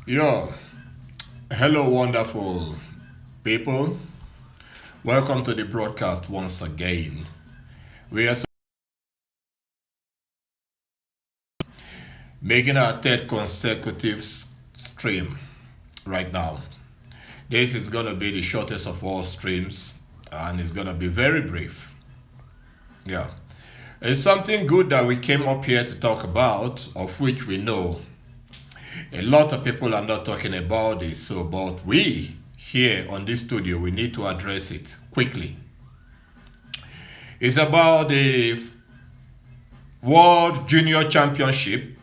Yo, hello, wonderful people. Welcome to the broadcast once again. We are making our third consecutive stream right now. This is going to be the shortest of all streams and it's going to be very brief. Yeah. It's something good that we came up here to talk about, of which we know a lot of people are not talking about this. So, but we here on this studio, we need to address it quickly. It's about the World Junior Championship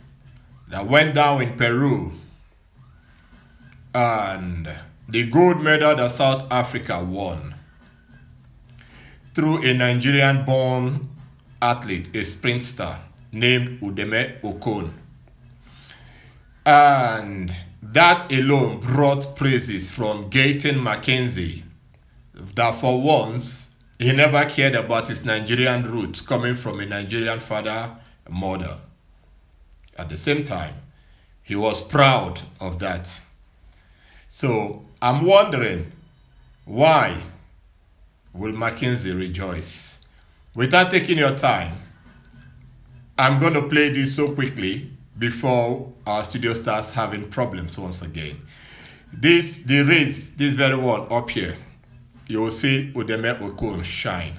that went down in Peru and the gold medal that South Africa won through a Nigerian born athlete, a sprinter named Udeme Okon. And that alone brought praises from GAYTON MACKIZIE that for once he never cared about his Nigerian roots coming from a Nigerian father and mother. At the same time, he was proud of that. So I'm wondering, why will MACKIZIE rejoice? Without taking your time, I'm going to play this so quickly before our studio starts having problems once again. This very one up here, you will see Udeme Okon shine.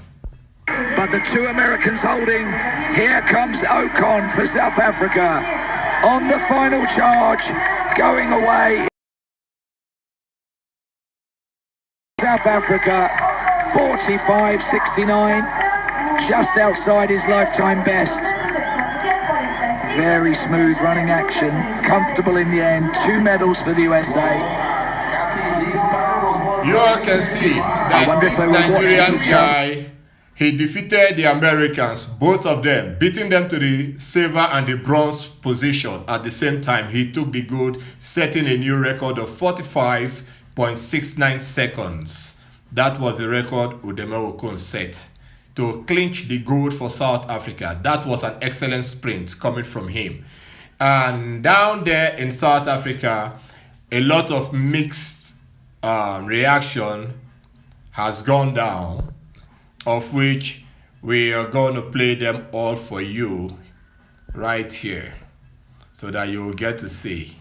But the two Americans holding, here comes Okon for South Africa on the final charge, going away. South Africa, 45.69, just outside his lifetime best. Very smooth running action, comfortable in the end, 2 medals for the USA. You all can see that this Nigerian guy, he defeated the Americans, both of them, beating them to the silver and the bronze position. At the same time, he took the gold, setting a new record of 45.69 seconds. That was the record Udeme Okon set to clinch the gold for South Africa. That was an excellent sprint coming from him. And down there in South Africa, a lot of mixed reaction has gone down, of which we are going to play them all for you right here so that you will get to see.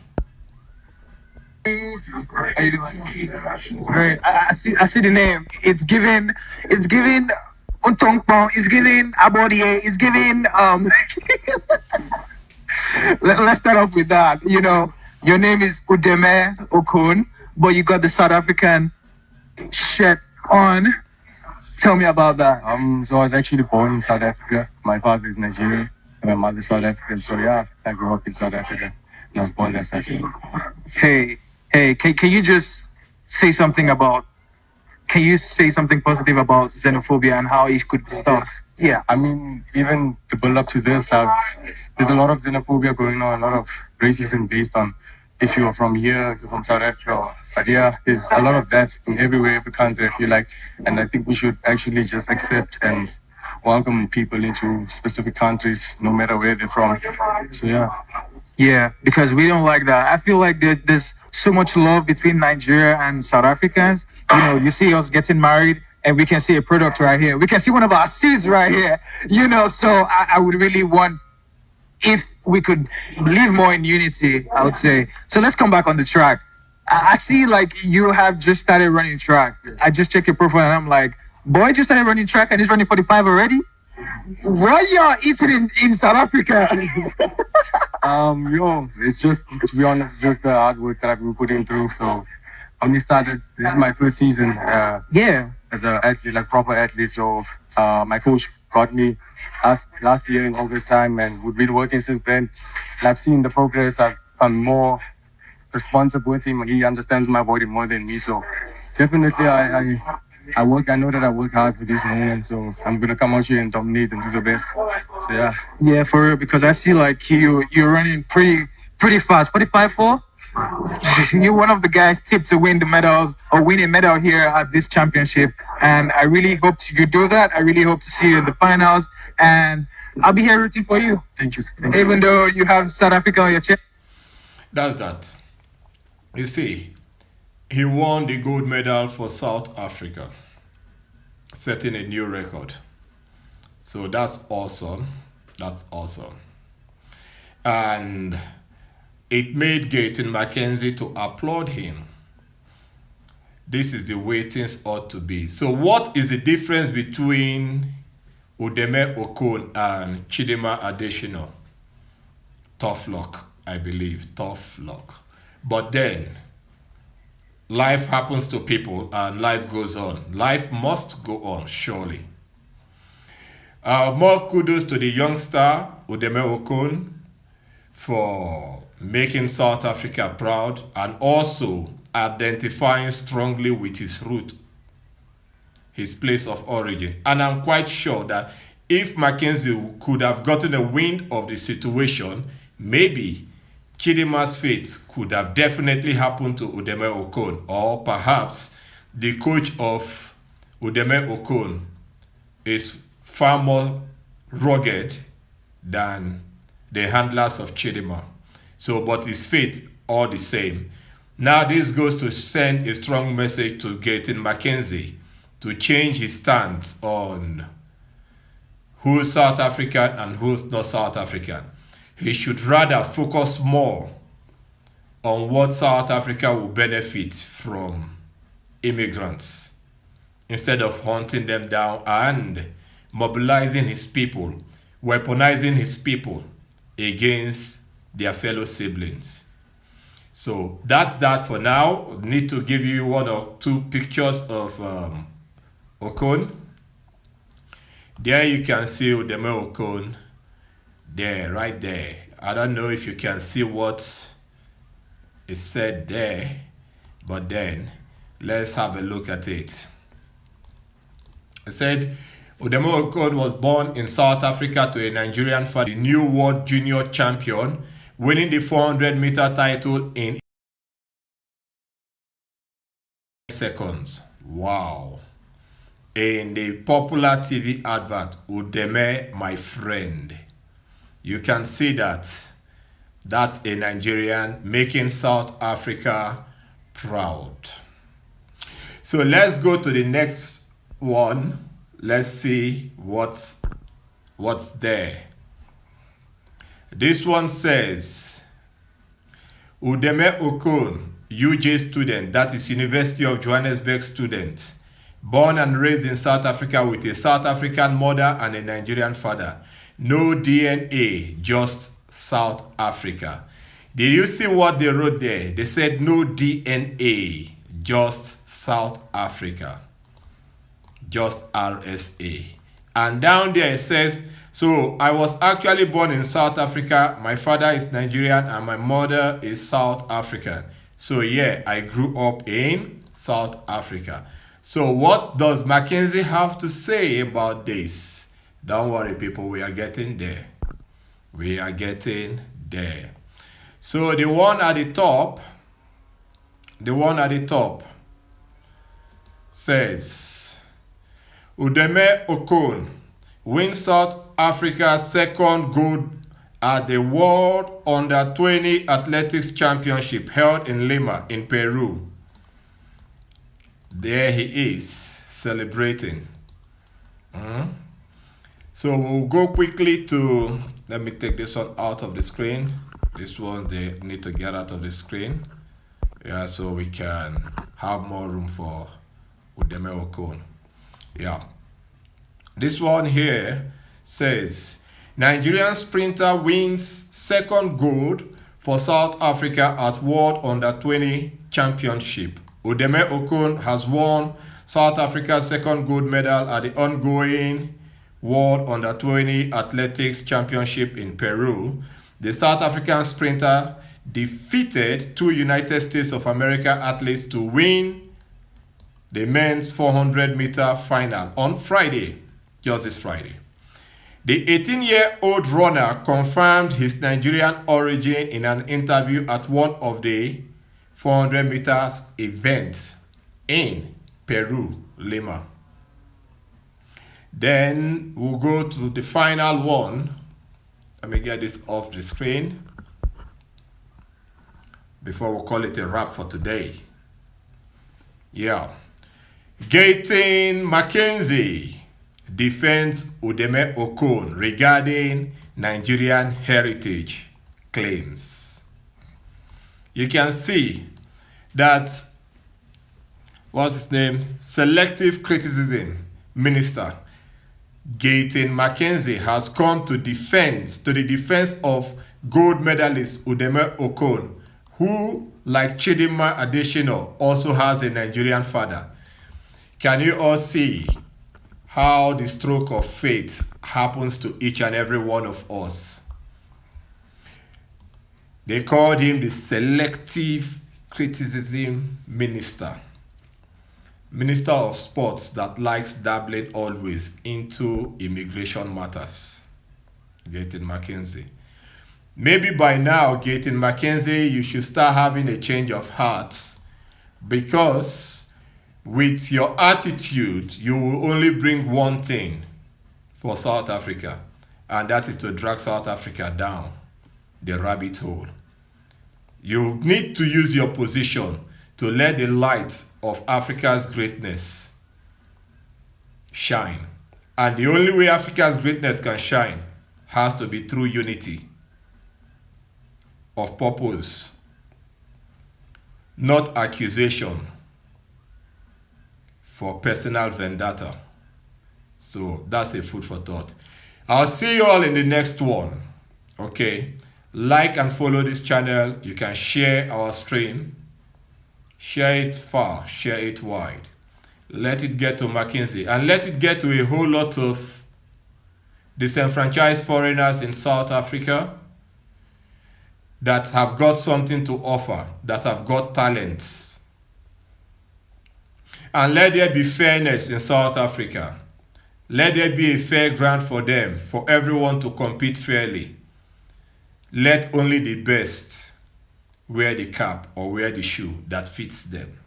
How you doing? Great. I see the name. It's given Untongpong, it's given Abodie, it's given let's start off with that. You know, your name is Udeme Okon, but you got the South African shirt on. Tell me about that. So I was actually born in South Africa. My father is Nigerian and my mother is South African. So yeah, I grew up in South Africa and I was born there such. Hey, can you just say something positive about xenophobia and how it could be stopped? Yeah. I mean, even to build up to this, there's a lot of xenophobia going on, a lot of racism based on if you're from here, if you're from South Africa. But yeah, there's a lot of that in every country, I feel like. And I think we should actually just accept and welcome people into specific countries, no matter where they're from. So yeah. Yeah, because we don't like that. I feel like there's so much love between Nigeria and South Africans. You know, you see us getting married and we can see a product right here. We can see one of our seeds right here. You know, so I would really want, if we could live more in unity, I would say. So let's come back on the track. I see like you have just started running track. I just checked your profile and I'm like, boy just started running track and he's running 45 already? Why y'all eating in South Africa? It's just, to be honest, it's just the hard work that I've been putting through. So I only started, this is my first season as an athlete, like proper athlete. So my coach got me last year in August time and we've been working since then. And I've seen the progress. I'm more responsive with him. He understands my body more than me. So definitely I know that I work hard for this moment, so I'm gonna come out here and dominate and do the best. So yeah. Yeah, for real, because I see like you're running pretty fast. 45.4? You're one of the guys tipped to win the medals or win a medal here at this championship. And I really hope you do that. I really hope to see you in the finals. And I'll be here rooting for you. Thank you. Even though you have South Africa on your chest. That's that. You see, he won the gold medal for South Africa, setting a new record. So that's awesome. That's awesome. And it made GAYTON MACKIZIE to applaud him. This is the way things ought to be. So what is the difference between Udeme Okon and Chidinma Adesina? Tough luck, I believe. Tough luck. But then, life happens to people and life goes on. Life must go on, surely. More kudos to the youngster, Udeme Okon, for making South Africa proud and also identifying strongly with his root, his place of origin. And I'm quite sure that if MACKIZIE could have gotten a wind of the situation, maybe Chidinma's fate could have definitely happened to Udeme Okon, or perhaps the coach of Udeme Okon is far more rugged than the handlers of Chidinma. So, but his fate all the same. Now this goes to send a strong message to GAYTON MACKIZIE to change his stance on who's South African and who's not South African. He should rather focus more on what South Africa will benefit from immigrants instead of hunting them down and mobilizing his people, weaponizing his people against their fellow siblings. So that's that for now. Need to give you one or two pictures of Okon. There you can see Udeme Okon. There, right there. I don't know if you can see what is said there, but then let's have a look at it. It said, Udeme Okon was born in South Africa to a Nigerian father, the new world junior champion, winning the 400-meter title in seconds. Wow. In the popular TV advert, Udeme, my friend. You can see that. That's a Nigerian making South Africa proud. So let's go to the next one. Let's see what's there. This one says, Udeme Okon, UJ student, that is University of Johannesburg student, born and raised in South Africa with a South African mother and a Nigerian father. No DNA, just South Africa. Did you see what they wrote there? They said no DNA, just South Africa. Just RSA. And down there it says, so I was actually born in South Africa. My father is Nigerian and my mother is South African. So yeah, I grew up in South Africa. So what does MACKIZIE have to say about this? Don't worry, people, we are getting there. We are getting there. So the one at the top says, Udeme Okon wins South Africa's second gold at the World Under-20 Athletics Championship held in Lima in Peru. There he is, celebrating. So we'll go quickly to, let me take this one out of the screen. This one they need to get out of the screen. Yeah, so we can have more room for Udeme Okon. Yeah. This one here says, Nigerian sprinter wins second gold for South Africa at World Under-20 Championship. Udeme Okon has won South Africa's second gold medal at the ongoing World Under-20 Athletics Championship in Peru. The South African sprinter defeated two United States of America athletes to win the men's 400-meter final on Friday, just this Friday. The 18-year-old runner confirmed his Nigerian origin in an interview at one of the 400 meters events in Peru, Lima. Then we'll go to the final one. Let me get this off the screen. before we call it a wrap for today. Yeah. GAYTON MACKIZIE defends Udeme Okon regarding Nigerian heritage claims. You can see that, what's his name? Selective criticism minister GAYTON MACKIZIE has come to the defense of gold medalist Udeme Okon, who, like Chidinma Adesina, also has a Nigerian father. Can you all see how the stroke of fate happens to each and every one of us? They called him the selective criticism minister. Minister of sports that likes dabbling always into immigration matters. GAYTON MACKIZIE. Maybe by now, GAYTON MACKIZIE, you should start having a change of heart, because with your attitude, you will only bring one thing for South Africa, and that is to drag South Africa down the rabbit hole. You need to use your position to let the light of Africa's greatness shine. And the only way Africa's greatness can shine has to be through unity of purpose, not accusation for personal vendetta. So that's a food for thought. I'll see you all in the next one. Okay, like and follow this channel. You can share our stream, share it far, share it wide. Let it get to MACKIZIE, and let it get to a whole lot of disenfranchised foreigners in South Africa that have got something to offer, that have got talents. And let there be fairness in South Africa. Let there be a fair ground for them, for everyone to compete fairly. Let only the best wear the cap or wear the shoe that fits them.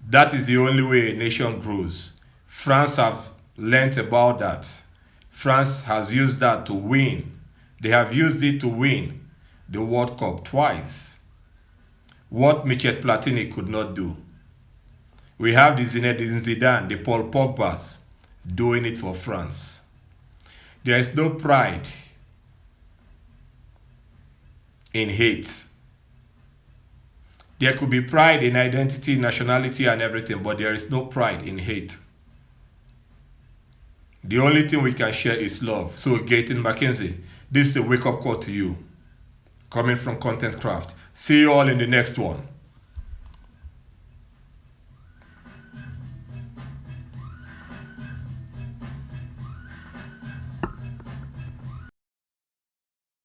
That is the only way a nation grows. France have learnt about that. France has used that to win. They have used it to win the World Cup twice. What Michel Platini could not do. We have the Zinedine Zidane, the Paul Pogbas, doing it for France. There is no pride in hate. There could be pride in identity, nationality, and everything, but there is no pride in hate. The only thing we can share is love. So, GAYTON MACKIZIE, this is a wake-up call to you, coming from Content Craft. See you all in the next one.